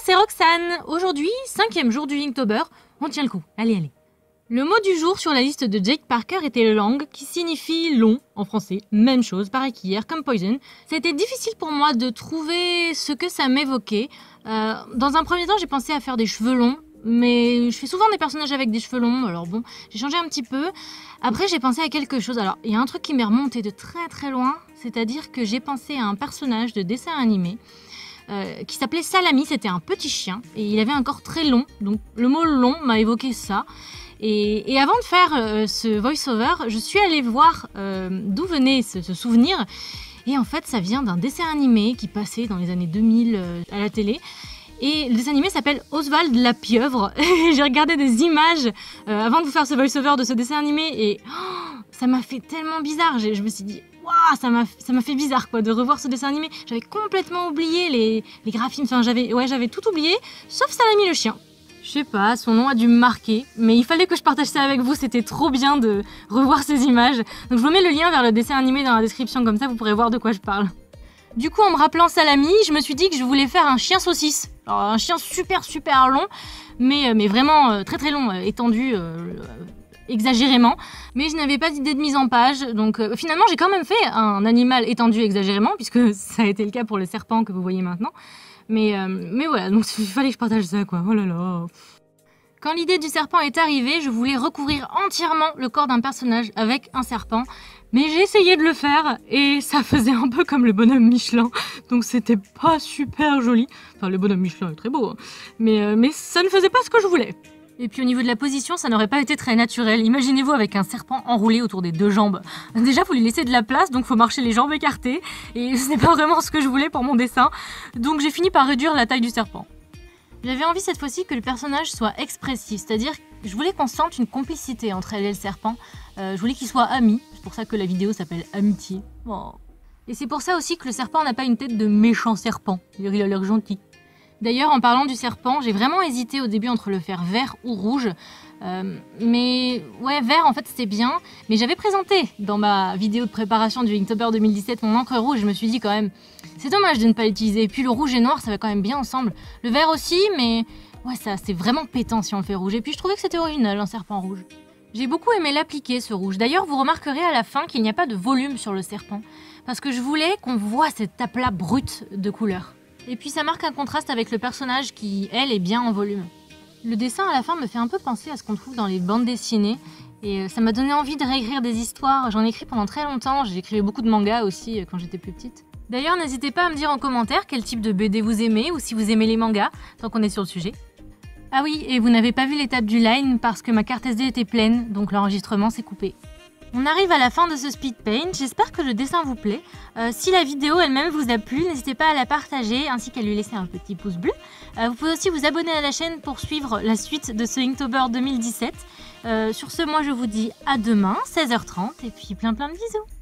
c'est Roxane. Aujourd'hui, 5e jour du Inktober. On tient le coup. Allez, allez. Le mot du jour sur la liste de Jake Parker était lang, qui signifie long en français. Même chose, pareil qu'hier, comme poison. C'était difficile pour moi de trouver ce que ça m'évoquait. Dans un premier temps, j'ai pensé à faire des cheveux longs. Mais je fais souvent des personnages avec des cheveux longs, alors bon, j'ai changé un petit peu. Après, j'ai pensé à quelque chose. Alors, il y a un truc qui m'est remonté de très très loin, c'est-à-dire que j'ai pensé à un personnage de dessin animé qui s'appelait Salami. C'était un petit chien et il avait un corps très long, donc le mot long m'a évoqué ça. Et avant de faire ce voice-over, je suis allée voir d'où venait ce souvenir. Et en fait, ça vient d'un dessin animé qui passait dans les années 2000 à la télé. Et le dessin animé s'appelle Oswald la pieuvre. J'ai regardé des images avant de vous faire ce voice-over de ce dessin animé et ça m'a fait tellement bizarre. Je me suis dit, waouh, ça m'a fait bizarre quoi, de revoir ce dessin animé. J'avais complètement oublié les graphismes, enfin, j'avais tout oublié, sauf Salami le chien. Je sais pas, son nom a dû me marquer, mais il fallait que je partage ça avec vous, c'était trop bien de revoir ces images. Donc je vous mets le lien vers le dessin animé dans la description, comme ça vous pourrez voir de quoi je parle. Du coup, en me rappelant Salami, je me suis dit que je voulais faire un chien saucisse. Alors, un chien super long, mais vraiment très très long, étendu exagérément. Mais je n'avais pas d'idée de mise en page, donc finalement j'ai quand même fait un animal étendu exagérément, puisque ça a été le cas pour le serpent que vous voyez maintenant. Mais voilà, donc il fallait que je partage ça quoi, oh là là. Quand l'idée du serpent est arrivée, je voulais recouvrir entièrement le corps d'un personnage avec un serpent. Mais j'ai essayé de le faire et ça faisait un peu comme le bonhomme Michelin. Donc c'était pas super joli. Enfin, le bonhomme Michelin est très beau, hein. Mais ça ne faisait pas ce que je voulais. Et puis au niveau de la position, ça n'aurait pas été très naturel. Imaginez-vous avec un serpent enroulé autour des deux jambes. Déjà, faut lui laisser de la place, donc faut marcher les jambes écartées. Et ce n'est pas vraiment ce que je voulais pour mon dessin. Donc j'ai fini par réduire la taille du serpent. J'avais envie cette fois-ci que le personnage soit expressif, c'est-à-dire que je voulais qu'on sente une complicité entre elle et le serpent. Je voulais qu'ils soient amis, c'est pour ça que la vidéo s'appelle Amitié. Oh. Et c'est pour ça aussi que le serpent n'a pas une tête de méchant serpent, il a l'air gentil. D'ailleurs, en parlant du serpent, j'ai vraiment hésité au début entre le faire vert ou rouge. Mais ouais, vert en fait c'était bien, mais j'avais présenté dans ma vidéo de préparation du Inktober 2017 mon encre rouge, je me suis dit quand même, c'est dommage de ne pas l'utiliser, et puis le rouge et noir ça va quand même bien ensemble, le vert aussi, mais ouais ça c'est vraiment pétant si on le fait rouge, et puis je trouvais que c'était original un serpent rouge. J'ai beaucoup aimé l'appliquer ce rouge, d'ailleurs vous remarquerez à la fin qu'il n'y a pas de volume sur le serpent, parce que je voulais qu'on voit cet aplat brut de couleurs. Et puis ça marque un contraste avec le personnage qui, elle, est bien en volume. Le dessin à la fin me fait un peu penser à ce qu'on trouve dans les bandes dessinées et ça m'a donné envie de réécrire des histoires. J'en ai écrit pendant très longtemps, j'écrivais beaucoup de mangas aussi quand j'étais plus petite. D'ailleurs, n'hésitez pas à me dire en commentaire quel type de BD vous aimez ou si vous aimez les mangas, tant qu'on est sur le sujet. Ah oui, et vous n'avez pas vu l'étape du line parce que ma carte SD était pleine, donc l'enregistrement s'est coupé. On arrive à la fin de ce speed paint, j'espère que le dessin vous plaît. Si la vidéo elle-même vous a plu, n'hésitez pas à la partager ainsi qu'à lui laisser un petit pouce bleu. Vous pouvez aussi vous abonner à la chaîne pour suivre la suite de ce Inktober 2017. Sur ce, moi je vous dis à demain, 16h30, et puis plein de bisous.